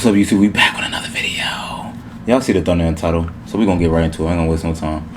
What's up, YouTube? We back with another video. Y'all see the thumbnail title, so we're gonna get right into it. I ain't gonna waste no time.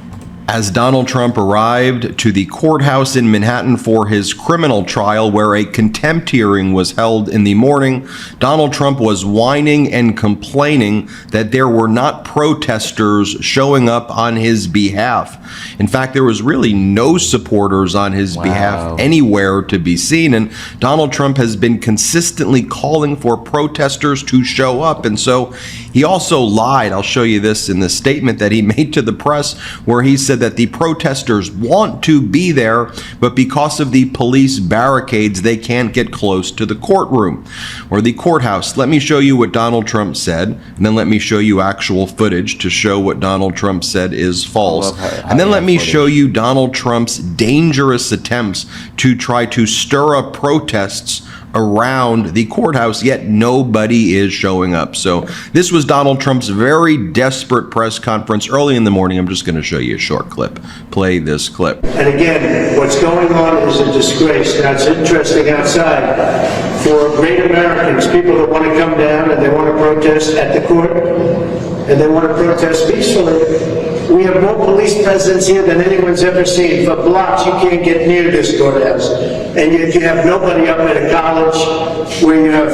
As Donald Trump arrived to the courthouse in Manhattan for his criminal trial, where a contempt hearing was held in the morning, Donald Trump was whining and complaining that there were not protesters showing up on his behalf. In fact, there was really no supporters on his behalf anywhere to be seen, and Donald Trump has been consistently calling for protesters to show up, and so he also lied. I'll show you this in the statement that he made to the press, where he said that the protesters want to be there, but because of the police barricades, they can't get close to the courtroom or the courthouse. Let me show you what Donald Trump said, and then let me show you actual footage to show what Donald Trump said is false. And then let me show you Donald Trump's dangerous attempts to try to stir up protests around the courthouse, yet nobody is showing up. So this was Donald Trump's very desperate press conference early in the morning. I'm just going to show you a short clip. Play this clip. And again, what's going on is a disgrace. Now, it's interesting outside for great Americans, people that want to come down and they want to protest at the court and they want to protest peacefully. We have more police presence here than anyone's ever seen. For blocks, you can't get near this courthouse. And yet you have nobody up at a college where you have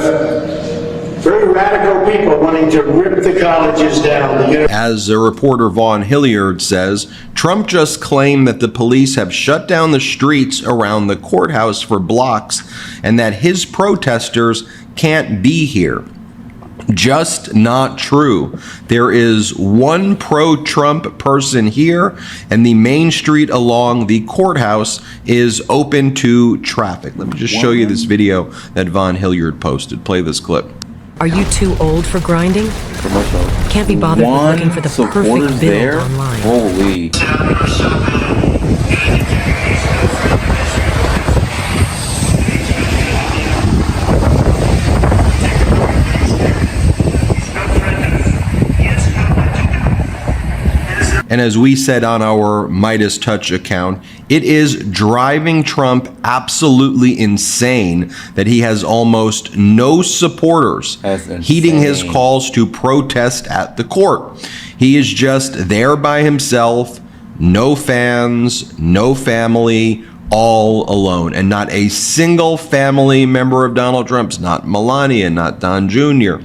very radical people wanting to rip the colleges down. As a reporter Vaughn Hilliard says, Trump just claimed that the police have shut down the streets around the courthouse for blocks and that his protesters can't be here. Just not true. There is one pro-Trump person here, and the main street along the courthouse is open to traffic. Let me just show you this video that Vaughn Hilliard posted. Play this clip. Are you too old for grinding? Commercial. Can't be bothered with looking for the perfect build online. Holy. And as we said on our Midas Touch account, it is driving Trump absolutely insane that he has almost no supporters heeding his calls to protest at the court. He is just there by himself, no fans, no family, all alone. And not a single family member of Donald Trump's, not Melania, not Don Jr.,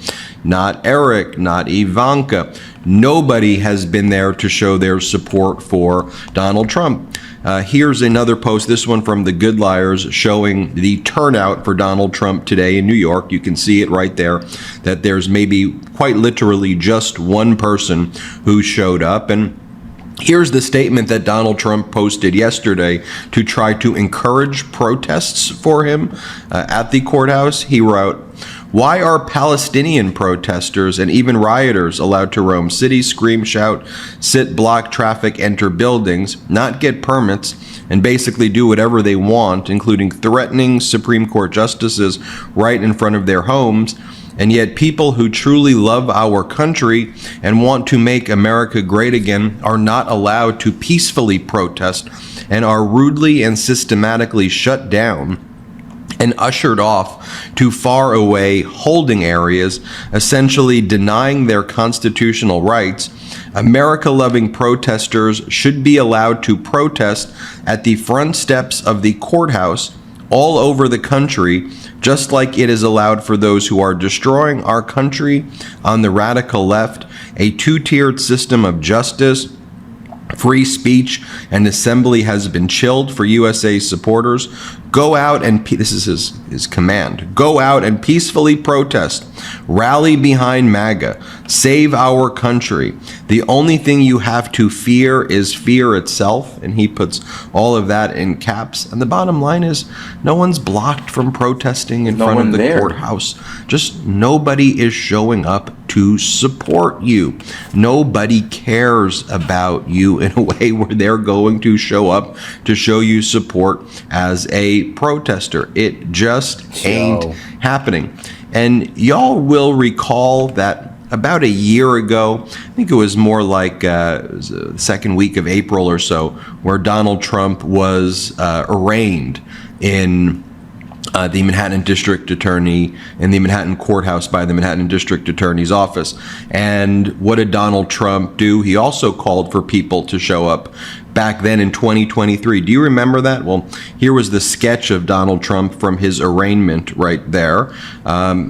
not Eric, not Ivanka. Nobody has been there to show their support for Donald Trump. Here's another post, this one from The Good Liars, showing the turnout for Donald Trump today in New York. You can see it right there, that there's maybe quite literally just one person who showed up. And here's the statement that Donald Trump posted yesterday to try to encourage protests for him at the courthouse. He wrote, "Why are Palestinian protesters and even rioters allowed to roam cities, scream, shout, sit, block traffic, enter buildings, not get permits, and basically do whatever they want, including threatening Supreme Court justices right in front of their homes? And yet people who truly love our country and want to make America great again are not allowed to peacefully protest and are rudely and systematically shut down and ushered off to far away holding areas, essentially denying their constitutional rights. America-loving protesters should be allowed to protest at the front steps of the courthouse all over the country, just like it is allowed for those who are destroying our country on the radical left. A two-tiered system of justice, free speech, and assembly has been chilled for USA supporters. Go out and, this is his command, go out and peacefully protest. Rally behind MAGA. Save our country. The only thing you have to fear is fear itself." And he puts all of that in caps. And the bottom line is, no one's blocked from protesting in front of the courthouse. Just nobody is showing up to support you. Nobody cares about you in a way where they're going to show up to show you support as a protester. It just ain't happening. And y'all will recall that about a year ago, I think it was more like it was the second week of April or so, where Donald Trump was arraigned in the Manhattan District Attorney in the Manhattan Courthouse by the Manhattan District Attorney's office. And what did Donald Trump do? He also called for people to show up back then in 2023. Do you remember that? Well, here was the sketch of Donald Trump from his arraignment right there.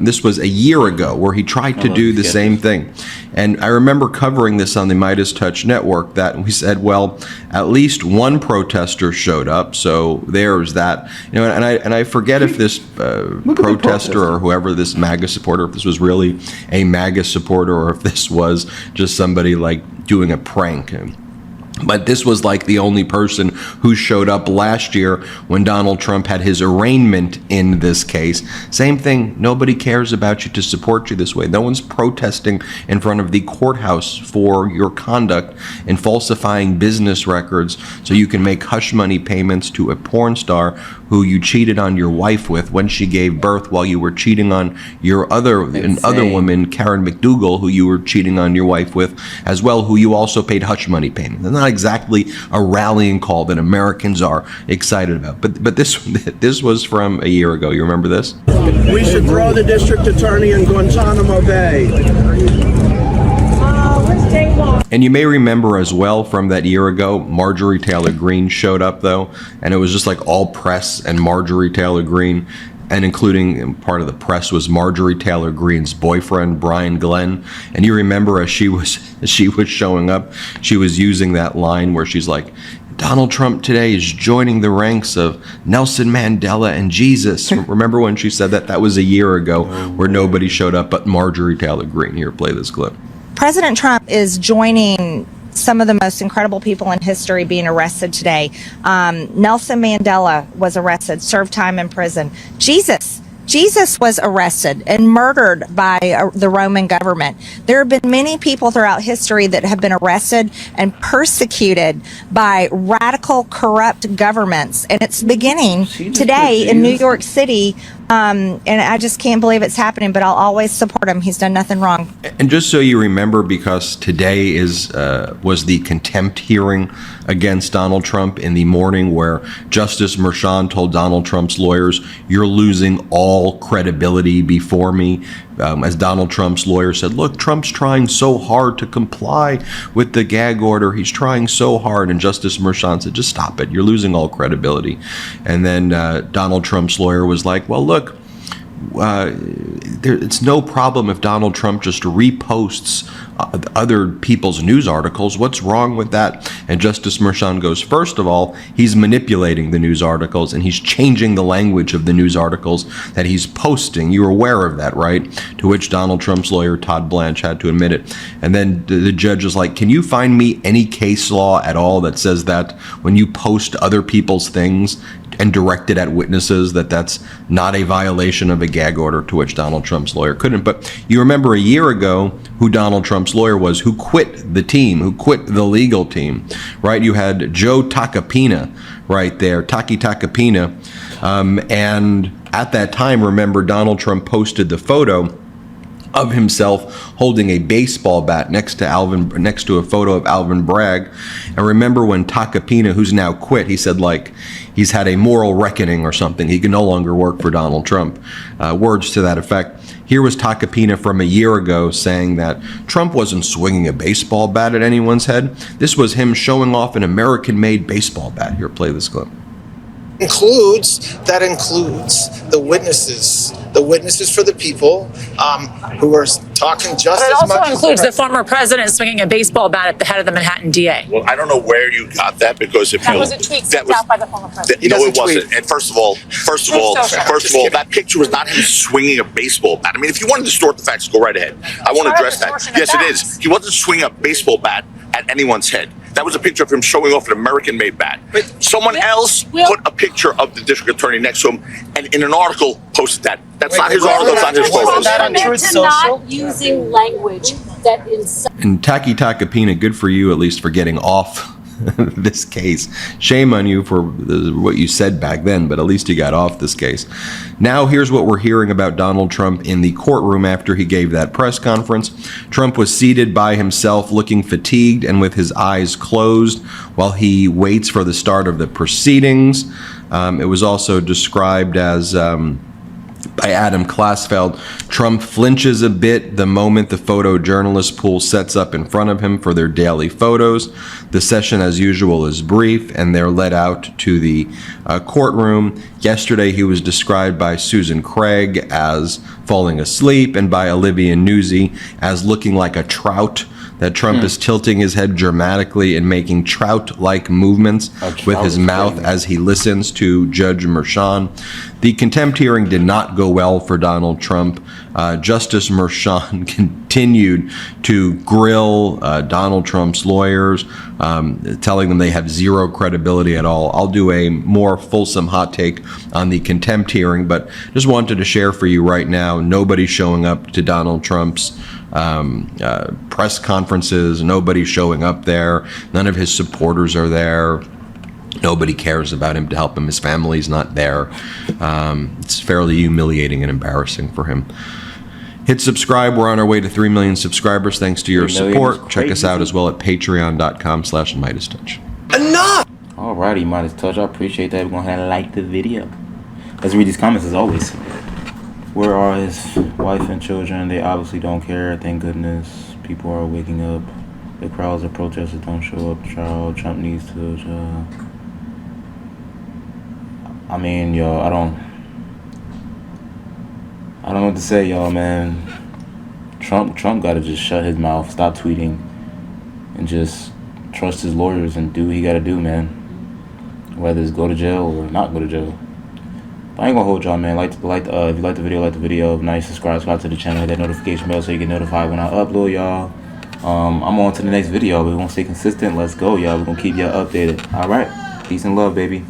This was a year ago where he tried to do the same thing. And I remember covering this on the Midas Touch Network, that we said, well, at least one protester showed up. So there's that. You know, and I forget if this protester or whoever, this MAGA supporter, if this was really a MAGA supporter or if this was just somebody like doing a prank. But this was like the only person who showed up last year when Donald Trump had his arraignment in this case. Same thing. Nobody cares about you to support you this way. No one's protesting in front of the courthouse for your conduct in falsifying business records so you can make hush money payments to a porn star who you cheated on your wife with when she gave birth, while you were cheating on your other woman, Karen McDougal, who you were cheating on your wife with as well, who you also paid hush money payments. It's not exactly a rallying call that Americans are excited about. But this was from a year ago. You remember this? We should throw the district attorney in Guantanamo Bay. And you may remember as well from that year ago, Marjorie Taylor Greene showed up though, and it was just like all press and Marjorie Taylor Greene, and including part of the press was Marjorie Taylor Greene's boyfriend, Brian Glenn. And you remember as she was showing up, she was using that line where she's like, Donald Trump today is joining the ranks of Nelson Mandela and Jesus. Remember when she said that? That was a year ago where nobody showed up but Marjorie Taylor Greene. Here, play this clip. President Trump is joining some of the most incredible people in history being arrested today. Nelson Mandela was arrested, served time in prison. Jesus was arrested and murdered by the Roman government. There have been many people throughout history that have been arrested and persecuted by radical, corrupt governments. And it's beginning today in New York City. And I just can't believe it's happening, but I'll always support him. He's done nothing wrong. And just so you remember, because today was the contempt hearing against Donald Trump in the morning where Justice Merchan told Donald Trump's lawyers, you're losing all credibility before me. As Donald Trump's lawyer said, look, Trump's trying so hard to comply with the gag order. He's trying so hard. And Justice Merchan said, just stop it. You're losing all credibility. And then Donald Trump's lawyer was like, well, look, it's no problem if Donald Trump just reposts other people's news articles. What's wrong with that? And Justice Merchan goes, first of all, he's manipulating the news articles and he's changing the language of the news articles that he's posting. You're aware of that, right? To which Donald Trump's lawyer, Todd Blanche, had to admit it. And then the judge is like, can you find me any case law at all that says that when you post other people's things and direct it at witnesses, that's not a violation of a gag order? To which Donald Trump's lawyer couldn't. But you remember a year ago who Donald Trump's lawyer was, who quit the team, who quit the legal team, right? You had Joe Tacopina right there, Taki Tacopina. And at that time, remember, Donald Trump posted the photo of himself holding a baseball bat next to a photo of Alvin Bragg. And remember when Tacopina, who's now quit, he said like he's had a moral reckoning or something. He can no longer work for Donald Trump. Words to that effect. Here was Tacopina from a year ago saying that Trump wasn't swinging a baseball bat at anyone's head. This was him showing off an American-made baseball bat. Here, play this clip. Includes the witnesses for the people who are talking just but it as also much. includes the former president swinging a baseball bat at the head of the Manhattan DA. Well, I don't know where you got that, because if That you was a tweet sent out by the former president. no, it wasn't. And first of all, that picture was not him swinging a baseball bat. I mean, if you want to distort the facts, go right ahead. I want to address that. Yes, it is. He wasn't swinging a baseball bat at anyone's head. That was a picture of him showing off an American-made bat. But someone else put a picture of the district attorney next to him, and in an article posted that. That's not his article. It's not his photos. Not using language that is. And Taki Tacopina, good for you at least for getting off this case. Shame on you for what you said back then, but at least you got off this case. Now here's what we're hearing about Donald Trump in the courtroom after he gave that press conference. Trump was seated by himself, looking fatigued and with his eyes closed while he waits for the start of the proceedings. It was also described as by Adam Klasfeld, Trump flinches a bit the moment the photojournalist pool sets up in front of him for their daily photos. The session, as usual, is brief, and they're led out to the courtroom. Yesterday, he was described by Susan Craig as falling asleep and by Olivia Nuzzi as looking like a trout, that Trump is tilting his head dramatically and making trout-like movements with his mouth as he listens to Judge Merchan. The contempt hearing did not go well for Donald Trump. Justice Merchan continued to grill Donald Trump's lawyers, telling them they have zero credibility at all. I'll do a more fulsome hot take on the contempt hearing, but just wanted to share for you right now, nobody showing up to Donald Trump's press conferences, nobody showing up there, none of his supporters are there, nobody cares about him to help him, his family's not there. It's fairly humiliating and embarrassing for him. Hit subscribe. We're on our way to 3 million subscribers thanks to your support. Check us out as well at patreon.com/MidasTouch. Enough! Alrighty, Midas Touch, I appreciate that. We're going to have to like the video. Let's read these comments as always. Where are his wife and children? They obviously don't care. Thank goodness. People are waking up. The crowds of protesters don't show up. Trump needs to. I mean, yo, I don't know what to say, y'all, man. Trump got to just shut his mouth, stop tweeting, and just trust his lawyers and do what he got to do, man. Whether it's go to jail or not go to jail. I ain't gonna hold y'all, man. If you like the video, nice, subscribe to the channel, hit that notification bell so you get notified when I upload, y'all. I'm on to the next video. We're gonna stay consistent. Let's go, y'all. We're gonna keep y'all updated. All right, peace and love, baby.